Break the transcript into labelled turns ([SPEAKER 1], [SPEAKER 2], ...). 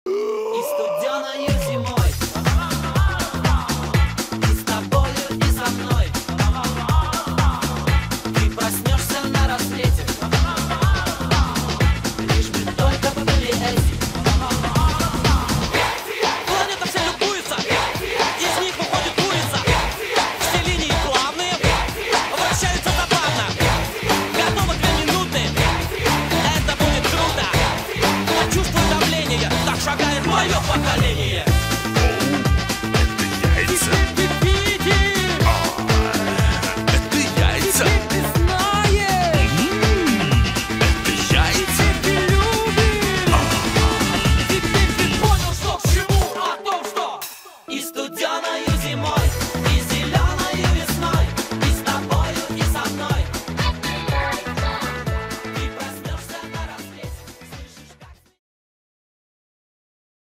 [SPEAKER 1] И студеною зимой, и с тобою, и со мной. Ты проснешься на рассвете, лишь бы только были эти.
[SPEAKER 2] Планета вся любуется, из них выходит улица. Все линии плавные, вращаются забавно. Готово 2 минуты, это будет круто. Я чувствую давление, так шагает мое поколение.